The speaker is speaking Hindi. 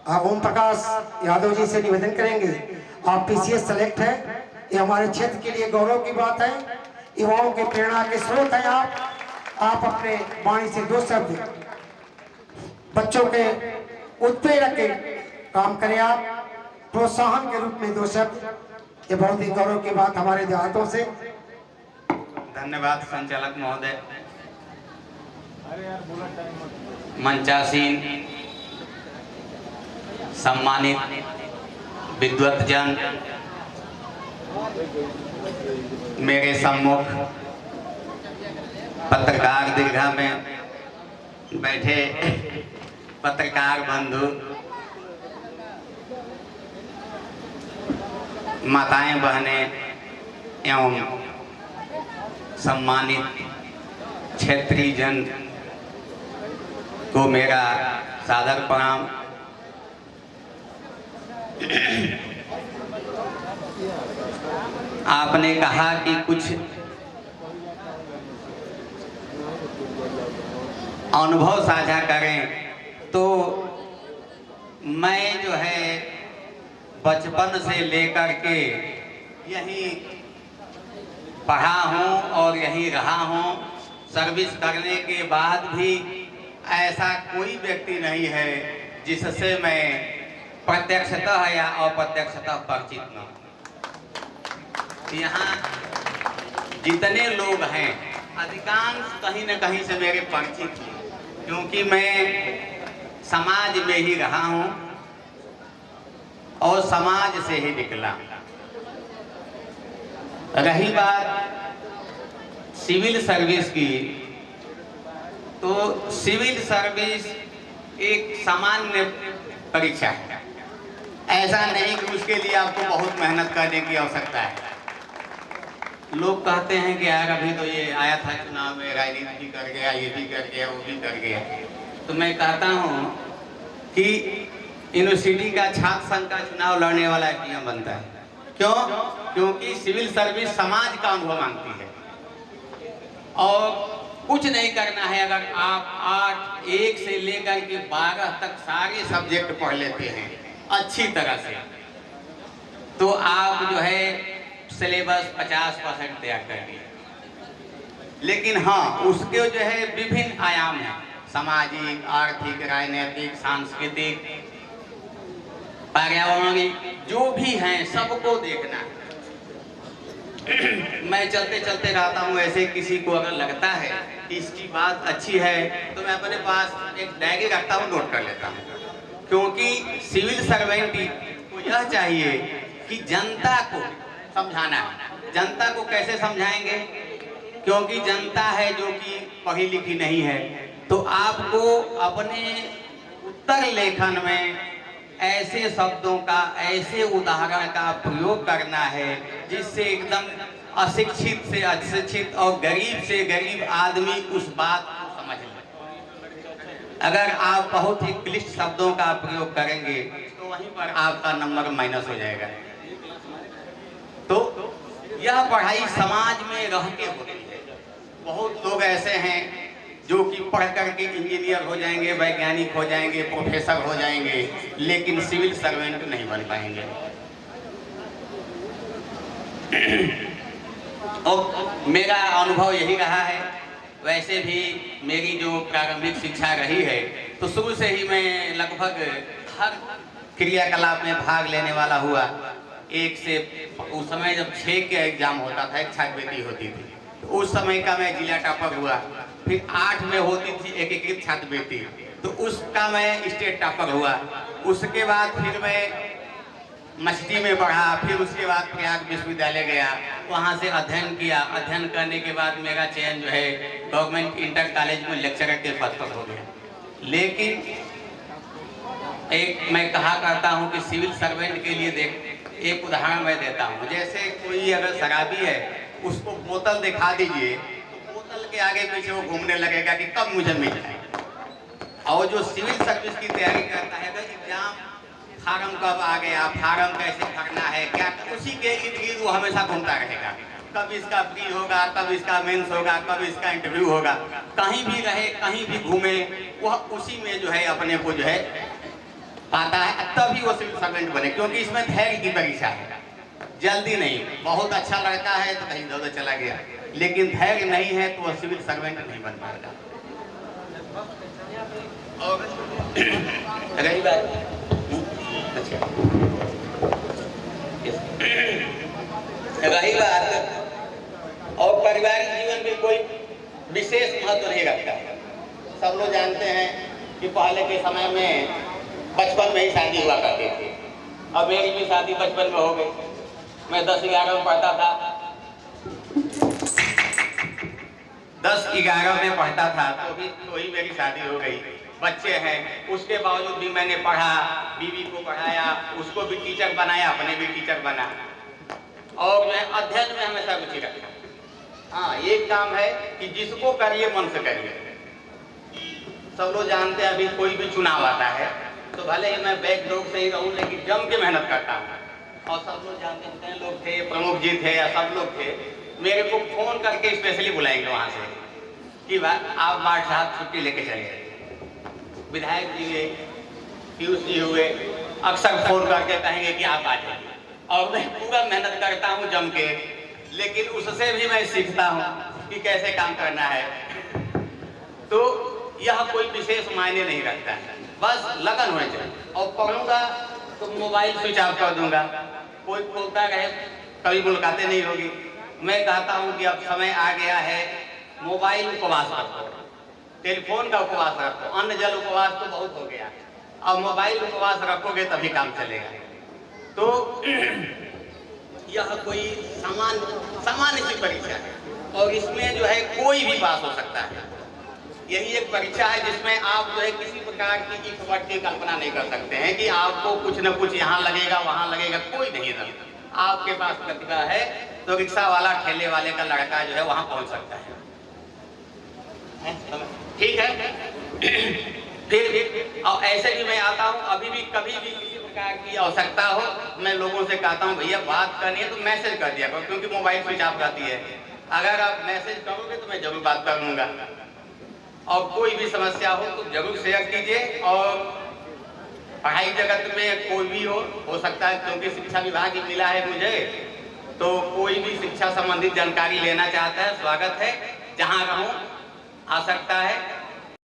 ओम प्रकाश यादव जी से निवेदन करेंगे, आप पीसीएस सेलेक्ट हैं, ये हमारे क्षेत्र के लिए गौरव की बात है। युवाओं के प्रेरणा के स्रोत हैं आप अपने वाणी से दो शब्द बच्चों के उत्प्रेरक के काम करें, आप प्रोत्साहन के रूप में दो शब्द, ये बहुत ही गौरव की बात हमारे देहातों से। धन्यवाद संचालक महोदय। मंचासीन सम्मानित विद्वतजन, मेरे सम्मुख पत्रकार दीर्घा में बैठे पत्रकार बंधु, माताएं बहनें एवं सम्मानित क्षेत्रीय जन को मेरा सादर प्रणाम। आपने कहा कि कुछ अनुभव साझा करें, तो मैं जो है बचपन से लेकर के यहीं पढ़ा हूँ और यहीं रहा हूँ। सर्विस करने के बाद भी ऐसा कोई व्यक्ति नहीं है जिससे मैं प्रत्यक्षतः या अप्रत्यक्षतः परिचित न हूं। यहाँ जितने लोग हैं अधिकांश कहीं न कहीं से मेरे परिचित हैं, क्योंकि मैं समाज में ही रहा हूँ और समाज से ही निकला। रही बात सिविल सर्विस की, तो सिविल सर्विस एक सामान्य परीक्षा है। ऐसा नहीं कि उसके लिए आपको बहुत मेहनत करने की आवश्यकता है। लोग कहते हैं कि यार अभी तो ये आया था चुनाव में, राजनीति भी कर गया, ये भी कर गया, वो भी कर गया। तो मैं कहता हूँ कि यूनिवर्सिटी का छात्र संघ का चुनाव लड़ने वाला पीएम बनता है। क्यों? क्योंकि सिविल सर्विस समाज का अनुभव मांगती है और कुछ नहीं करना है। अगर आप 1 से लेकर के 12 तक सारे सब्जेक्ट पढ़ लेते हैं अच्छी तरह से, तो आप जो है सिलेबस 50% तैयार कर दिए। लेकिन हाँ, उसके जो है विभिन्न आयाम हैं, सामाजिक, आर्थिक, राजनीतिक, सांस्कृतिक, पर्यावरणिक, जो भी हैं सबको देखना है। मैं चलते चलते रहता हूँ, ऐसे किसी को अगर लगता है कि इसकी बात अच्छी है तो मैं अपने पास एक डायरी रखता हूँ, नोट कर लेता हूँ। क्योंकि सिविल सर्वेंट को यह चाहिए कि जनता को समझाना है। जनता को कैसे समझाएंगे? क्योंकि जनता है जो कि पढ़ी लिखी नहीं है। तो आपको अपने उत्तर लेखन में ऐसे शब्दों का, ऐसे उदाहरण का प्रयोग करना है जिससे एकदम अशिक्षित से अशिक्षित और गरीब से गरीब आदमी उस बात को समझ ले। अगर आप बहुत ही क्लिष्ट शब्दों का प्रयोग करेंगे तो वहीं पर आपका नंबर माइनस हो जाएगा। तो यह पढ़ाई समाज में रह के होती है। बहुत लोग ऐसे हैं जो कि पढ़ करके इंजीनियर हो जाएंगे, वैज्ञानिक हो जाएंगे, प्रोफेसर हो जाएंगे, लेकिन सिविल सर्वेंट नहीं बन पाएंगे। और मेरा अनुभव यही रहा है। वैसे भी मेरी जो प्रारंभिक शिक्षा रही है, तो शुरू से ही मैं लगभग हर क्रियाकलाप में भाग लेने वाला हुआ। एक से उस समय जब 6 के एग्जाम होता था, एक छात्रवृत्ति होती थी, तो उस समय का मैं जिला टॉपर हुआ। फिर 8 में होती थी एकीकृत छात्रवृत्ति, तो उसका मैं स्टेट टॉपर हुआ। उसके बाद फिर मैं मस्ती में पढ़ा, फिर उसके बाद प्रयाग विश्वविद्यालय गया, वहाँ से अध्ययन किया। अध्ययन करने के बाद मेरा चयन जो है गवर्नमेंट इंटर कॉलेज में लेक्चरर के पद पर हो गया। लेकिन एक मैं कहा करता हूँ कि सिविल सर्वेंट के लिए एक उदाहरण मैं देता हूँ। जैसे कोई अगर शराबी है, उसको बोतल दिखा दीजिए तो बोतल के आगे पीछे वो घूमने लगेगा कि कब मुझे मिल जाए। और जो सिविल सर्विस की तैयारी करता है, अगर एग्जाम फार्म कब आ गया, फार्म कैसे भरना है, क्या, उसी के इर्द गिर्द वो हमेशा घूमता रहेगा। कब इसका प्री होगा, कब इसका मेंस होगा, कब इसका इंटरव्यू होगा। कहीं भी रहे, कहीं भी घूमे, वह उसी में जो है अपने को जो है पाता है तभी वो सिविल सर्वेंट बने, क्योंकि इसमें धैर्य की परीक्षा है, जल्दी नहीं। बहुत अच्छा लड़का है तो कहीं इधर चला गया, लेकिन धैर्य नहीं है तो वह सिविल सर्वेंट नहीं बन पाएगा। और रही बात, अच्छा, रही बात और पारिवारिक जीवन में कोई विशेष महत्व नहीं रखता। सब लोग जानते हैं कि पहले के समय में बचपन में ही शादी हुआ करती थी। अब मेरी भी शादी बचपन में हो गई। मैं 10-11 में पढ़ता था, 10-11 में पढ़ता था तो ही मेरी शादी हो गई। बच्चे हैं, उसके बावजूद भी मैंने पढ़ा, बीवी को पढ़ाया, उसको भी टीचर बनाया, अपने भी टीचर बना, और मैं अध्ययन में हमेशा रुचि रखता। हाँ, एक काम है कि जिसको करिए मन से करिए। सब लोग जानते हैं अभी कोई भी चुनाव आता है तो भले ही मैं बैकडोर से ही रहूं, लेकिन जम के मेहनत करता हूँ। और सब लोग जानते हैं, जितने लोग थे, प्रमुख जी थे या सब लोग थे, मेरे को फोन करके स्पेशली बुलाएंगे वहाँ से कि भाई आप मार्ट साहब छुट्टी लेके चले। विधायक जी हुए, पीयूष जी हुए, अक्सर फोन करके कहेंगे कि आप आ जाइए, और मैं पूरा मेहनत करता हूँ जम के, लेकिन उससे भी मैं सीखता हूँ कि कैसे काम करना है। तो यह कोई विशेष मायने नहीं रखता है, बस लगन होनी चाहिए। और पढ़ूंगा तो मोबाइल स्विच ऑफ कर दूंगा, कोई बोलता रहे, कभी मुलाकातें नहीं होगी। मैं कहता हूँ कि अब समय आ गया है, मोबाइल उपवास रखो, टेलीफोन का उपवास रखो, अन्न जल उपवास तो बहुत हो गया, अब मोबाइल उपवास रखोगे तभी काम चलेगा। तो यह कोई सामान्य सी परीक्षा है, और इसमें जो है कोई भी पास हो सकता है। यही एक परीक्षा है जिसमें आप जो है किसी प्रकार की इकवट की कल्पना नहीं कर सकते हैं कि आपको कुछ न कुछ यहाँ लगेगा वहाँ लगेगा, कोई नहीं है। आपके पास प्रतिभा है तो रिक्शा वाला, ठेले वाले का लड़का जो है वहाँ पहुँच सकता है। ठीक है। फिर और ऐसे भी मैं आता हूँ, अभी भी कभी भी किसी प्रकार की आवश्यकता हो, मैं लोगों से कहता हूँ भैया बात करनी है तो मैसेज कर दिया करो, क्योंकि मोबाइल स्विच ऑफ रहती है। अगर आप मैसेज करोगे तो मैं जरूर बात कर लूँगा, और कोई भी समस्या हो तो जरूर शेयर कीजिए। और पढ़ाई जगत में कोई भी हो सकता है, क्योंकि शिक्षा विभाग ही मिला है मुझे, तो कोई भी शिक्षा संबंधित जानकारी लेना चाहता है, स्वागत है, जहाँ रहूँ आ सकता है।